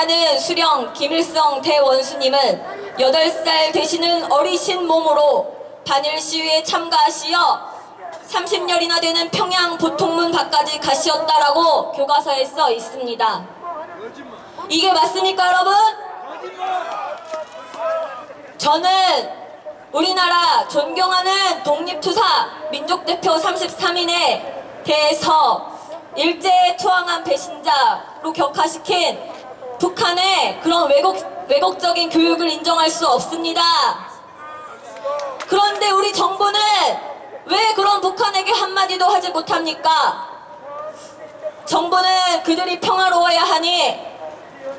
하는 수령 김일성 대원수님은 8살 되시는 어리신 몸으로 반일 시위에 참가하시어 30년이나 되는 평양 보통문 밖까지 가시었다라고 교과서에 써 있습니다. 이게 맞습니까, 여러분? 저는 우리나라 존경하는 독립투사 민족대표 33인에 대해서 일제에 투항한 배신자로 격하시킨 북한의 그런 왜곡적인 교육을 인정할 수 없습니다. 그런데 우리 정부는 왜 그런 북한에게 한마디도 하지 못합니까? 정부는 그들이 평화로워야 하니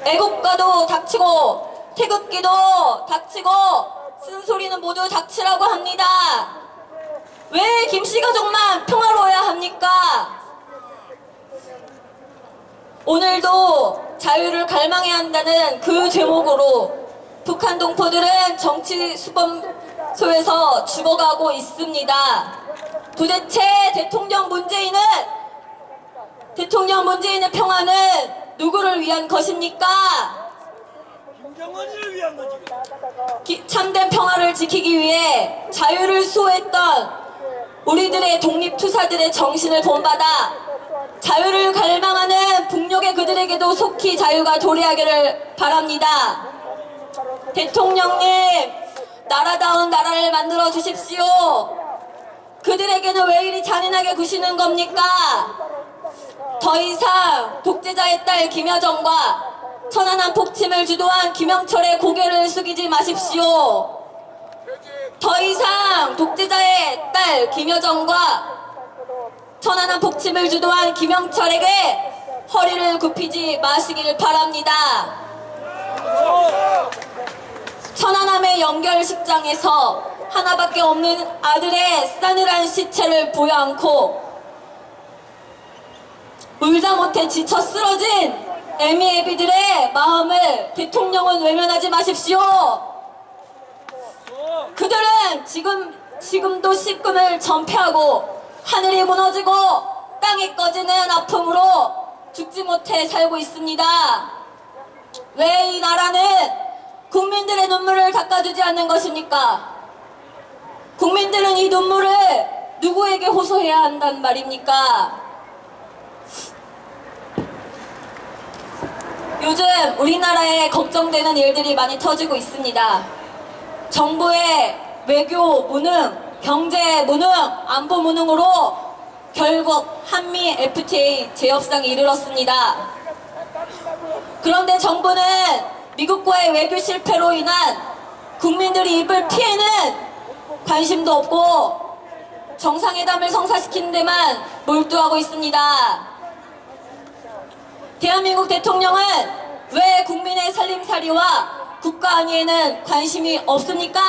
애국가도 닥치고 태극기도 닥치고 쓴소리는 모두 닥치라고 합니다. 왜 김씨가족만 평화로워야 합니까? 오늘도 자유를 갈망해야 한다는 그 제목으로 북한 동포들은 정치수범소에서 죽어가고 있습니다. 도대체 대통령 문재인의 평화는 누구를 위한 것입니까? 김정은을 위한 거지. 참된 평화를 지키기 위해 자유를 수호했던 우리들의 독립투사들의 정신을 본받아 자유를 갈망하는 북녘의 그들에게도 속히 자유가 도래하기를 바랍니다. 대통령님, 나라다운 나라를 만들어 주십시오. 그들에게는 왜 이리 잔인하게 구시는 겁니까? 더 이상 독재자의 딸 김여정과 천안함 폭침을 주도한 김영철의 고개를 숙이지 마십시오. 더 이상 독재자의 딸 김여정과 천안함 폭침을 주도한 김영철에게 허리를 굽히지 마시길 바랍니다. 천안함의 연결식장에서 하나밖에 없는 아들의 싸늘한 시체를 보여안고 울다 못해 지쳐 쓰러진 애미애비들의 마음을 대통령은 외면하지 마십시오. 그들은 지금도 식금을 전폐하고 하늘이 무너지고 땅이 꺼지는 아픔으로 죽지 못해 살고 있습니다. 왜 이 나라는 국민들의 눈물을 닦아주지 않는 것입니까? 국민들은 이 눈물을 누구에게 호소해야 한단 말입니까? 요즘 우리나라에 걱정되는 일들이 많이 터지고 있습니다. 정부의 외교 무능, 경제 무능, 안보 무능으로 결국 한미 FTA 재협상에 이르렀습니다. 그런데 정부는 미국과의 외교 실패로 인한 국민들이 입을 피해는 관심도 없고 정상회담을 성사시키는 데만 몰두하고 있습니다. 대한민국 대통령은 왜 국민의 살림살이와 국가 안위에는 관심이 없습니까?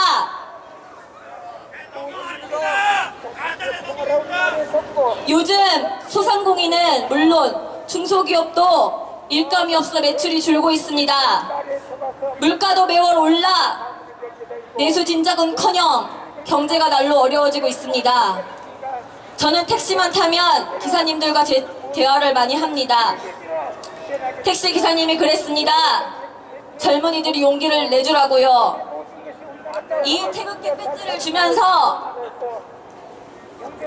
요즘 소상공인은 물론 중소기업도 일감이 없어 매출이 줄고 있습니다. 물가도 매월 올라 내수 진작은커녕 경제가 날로 어려워지고 있습니다. 저는 택시만 타면 기사님들과 대화를 많이 합니다. 택시 기사님이 그랬습니다. 젊은이들이 용기를 내주라고요. 이 태극기 배지를 주면서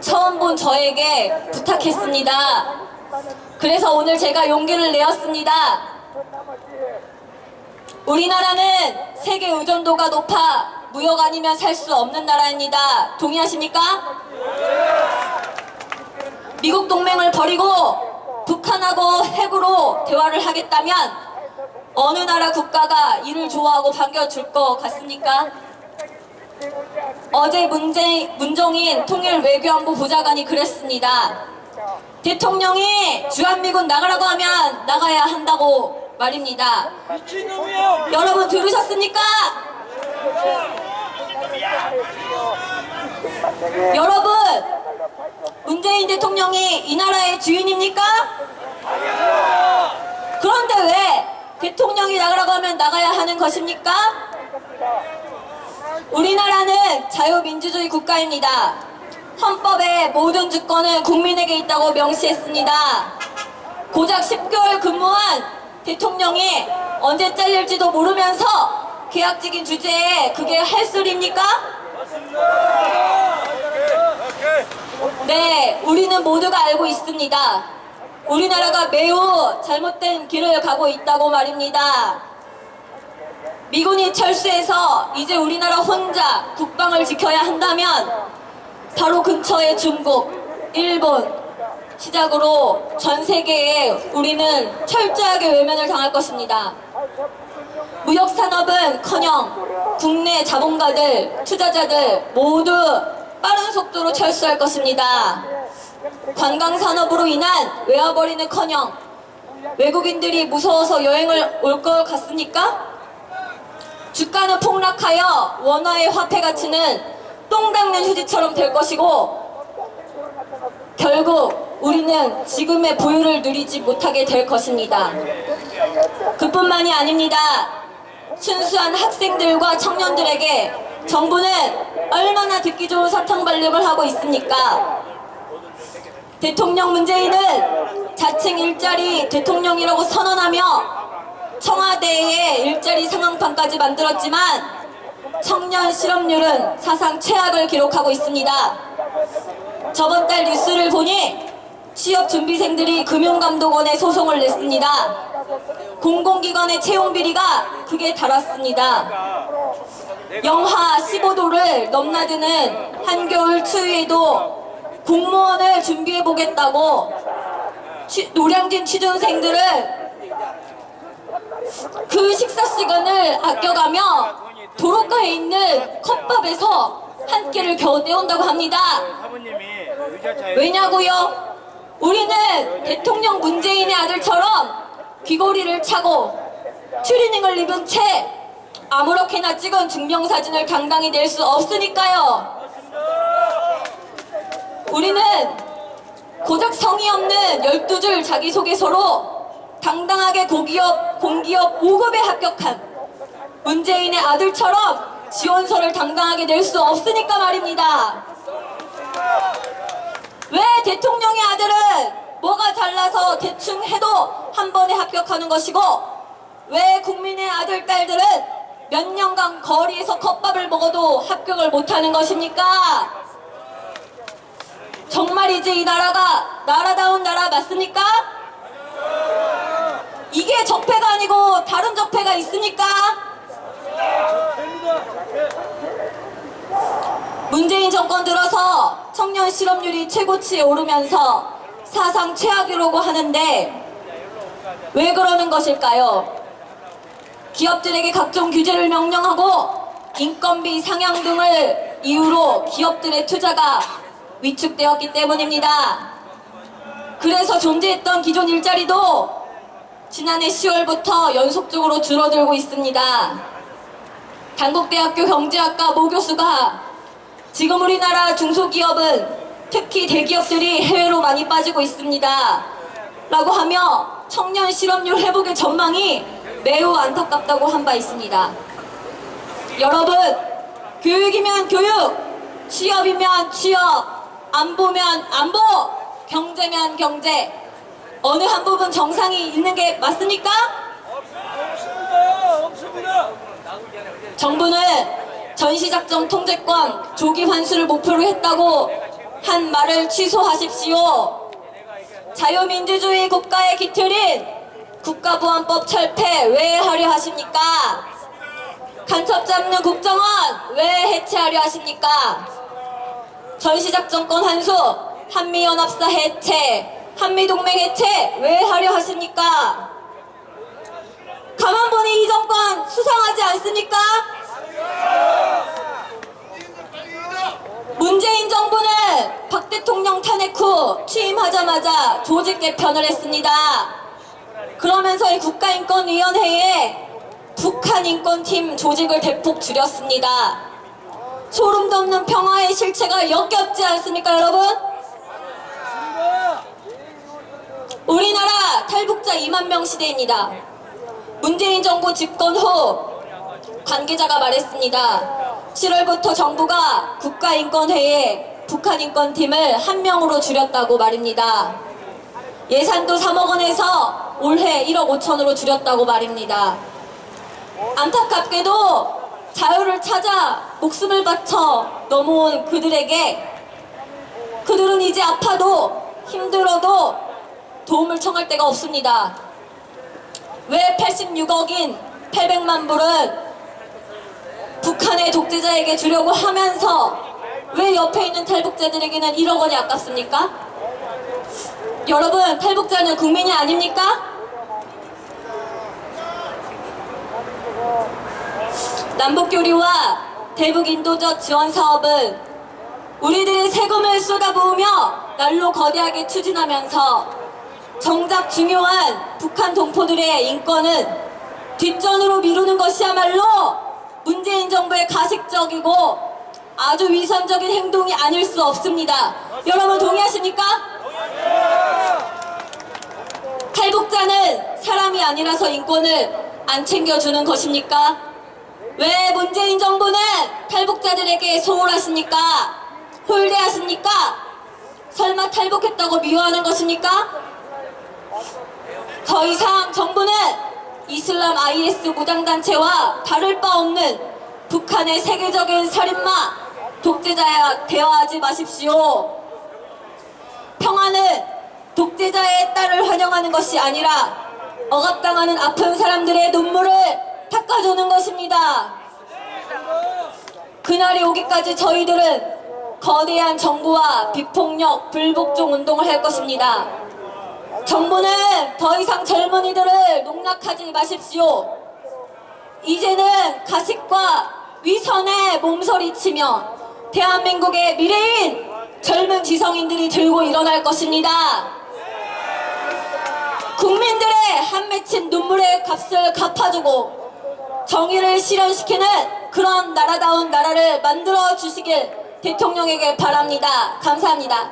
처음 본 저에게 부탁했습니다. 그래서 오늘 제가 용기를 내었습니다. 우리나라는 세계 의존도가 높아 무역 아니면 살 수 없는 나라입니다. 동의하십니까? 미국 동맹을 버리고 북한하고 핵으로 대화를 하겠다면 어느 나라 국가가 이를 좋아하고 반겨줄 것 같습니까? 어제 문정인 통일외교안보 보좌관이 그랬습니다. 대통령이 주한미군 나가라고 하면 나가야 한다고 말입니다. 여러분 들으셨습니까? 여러분, 문재인 대통령이 이 나라의 주인입니까? 그런데 왜 대통령이 나가라고 하면 나가야 하는 것입니까? 우리나라는 자유민주주의 국가입니다. 헌법에 모든 주권은 국민에게 있다고 명시했습니다. 고작 10개월 근무한 대통령이 언제 잘릴지도 모르면서 계약직인 주제에 그게 할 소리입니까? 네, 우리는 모두가 알고 있습니다. 우리나라가 매우 잘못된 길을 가고 있다고 말입니다. 미군이 철수해서 이제 우리나라 혼자 국방을 지켜야 한다면 바로 근처의 중국, 일본 시작으로 전 세계에 우리는 철저하게 외면을 당할 것입니다. 무역산업은커녕 국내 자본가들, 투자자들 모두 빠른 속도로 철수할 것입니다. 관광산업으로 인한 외화벌이는커녕 외국인들이 무서워서 여행을 올 것 같습니까? 주가는 폭락하여 원화의 화폐 가치는 똥 닦는 휴지처럼 될 것이고 결국 우리는 지금의 부유를 누리지 못하게 될 것입니다. 그뿐만이 아닙니다. 순수한 학생들과 청년들에게 정부는 얼마나 듣기 좋은 사탕 발령을 하고 있습니까? 대통령 문재인은 자칭 일자리 대통령이라고 선언하며 청와대에 일자리 상황판까지 만들었지만 청년 실업률은 사상 최악을 기록하고 있습니다. 저번 달 뉴스를 보니 취업준비생들이 금융감독원에 소송을 냈습니다. 공공기관의 채용비리가 극에 달았습니다. 영하 15도를 넘나드는 한겨울 추위에도 공무원을 준비해보겠다고 노량진 취준생들은 그 식사 시간을 아껴가며 도로가에 있는 컵밥에서 한 끼를 겨우 때운다고 합니다. 왜냐고요? 우리는 대통령 문재인의 아들처럼 귀걸이를 차고 추리닝을 입은 채 아무렇게나 찍은 증명사진을 당당히 낼 수 없으니까요. 우리는 고작 성의 없는 12줄 자기소개서로 당당하게 공기업 5급에 합격한 문재인의 아들처럼 지원서를 당당하게 낼 수 없으니까 말입니다. 왜 대통령의 아들은 뭐가 잘나서 대충 해도 한 번에 합격하는 것이고 왜 국민의 아들, 딸들은 몇 년간 거리에서 컵밥을 먹어도 합격을 못하는 것입니까? 정말이지 이 나라가 나라다운 나라 맞습니까? 이게 적폐가 아니고 다른 적폐가 있습니까? 문재인 정권 들어서 청년 실업률이 최고치에 오르면서 사상 최악이라고 하는데 왜 그러는 것일까요? 기업들에게 각종 규제를 명령하고 인건비 상향 등을 이유로 기업들의 투자가 위축되었기 때문입니다. 그래서 존재했던 기존 일자리도 지난해 10월부터 연속적으로 줄어들고 있습니다. 단국대학교 경제학과 모 교수가 지금 우리나라 중소기업은 특히 대기업들이 해외로 많이 빠지고 있습니다. 라고 하며 청년 실업률 회복의 전망이 매우 안타깝다고 한 바 있습니다. 여러분, 교육이면 교육, 취업이면 취업, 안보면 안보, 경제면 경제, 어느 한 부분 정상이 있는 게 맞습니까? 없습니다. 정부는 전시작전 통제권 조기 환수를 목표로 했다고 한 말을 취소하십시오. 자유민주주의 국가의 기틀인 국가보안법 철폐 왜 하려 하십니까? 간첩 잡는 국정원 왜 해체하려 하십니까? 전시작전권 환수, 한미연합사 해체, 한미동맹 해체 왜 하려 하십니까? 가만 보니 이 정권 수상하지 않습니까? 문재인 정부는 박 대통령 탄핵 후 취임하자마자 조직 개편을 했습니다. 그러면서 이 국가인권위원회에 북한인권팀 조직을 대폭 줄였습니다. 소름 돋는 평화의 실체가 역겹지 않습니까, 여러분? 우리나라 탈북자 2만 명 시대입니다. 문재인 정부 집권 후 관계자가 말했습니다. 7월부터 정부가 국가인권회에 북한인권팀을 1명으로 줄였다고 말입니다. 예산도 3억 원에서 올해 1억 5천으로 줄였다고 말입니다. 안타깝게도 자유를 찾아 목숨을 바쳐 넘어온 그들에게 그들은 이제 아파도 힘들어도 도움을 청할 데가 없습니다. 왜 86억인 800만 불은 북한의 독재자에게 주려고 하면서 왜 옆에 있는 탈북자들에게는 1억 원이 아깝습니까? 여러분, 탈북자는 국민이 아닙니까? 남북교류와 대북인도적 지원 사업은 우리들의 세금을 쏟아부으며 날로 거대하게 추진하면서 정작 중요한 북한 동포들의 인권은 뒷전으로 미루는 것이야말로 문재인 정부의 가식적이고 아주 위선적인 행동이 아닐 수 없습니다. 여러분 동의하십니까? 탈북자는 사람이 아니라서 인권을 안 챙겨주는 것입니까? 왜 문재인 정부는 탈북자들에게 소홀하십니까? 홀대하십니까? 설마 탈북했다고 미워하는 것입니까? 더 이상 정부는 이슬람 IS 무장단체와 다를 바 없는 북한의 세계적인 살인마 독재자와 대화하지 마십시오. 평화는 독재자의 딸을 환영하는 것이 아니라 억압당하는 아픈 사람들의 눈물을 닦아주는 것입니다. 그날이 오기까지 저희들은 거대한 정부와 비폭력, 불복종 운동을 할 것입니다. 정부는 더 이상 젊은이들을 농락하지 마십시오. 이제는 가식과 위선에 몸서리치며 대한민국의 미래인 젊은 지성인들이 들고 일어날 것입니다. 국민들의 한 맺힌 눈물의 값을 갚아주고 정의를 실현시키는 그런 나라다운 나라를 만들어 주시길 대통령에게 바랍니다. 감사합니다.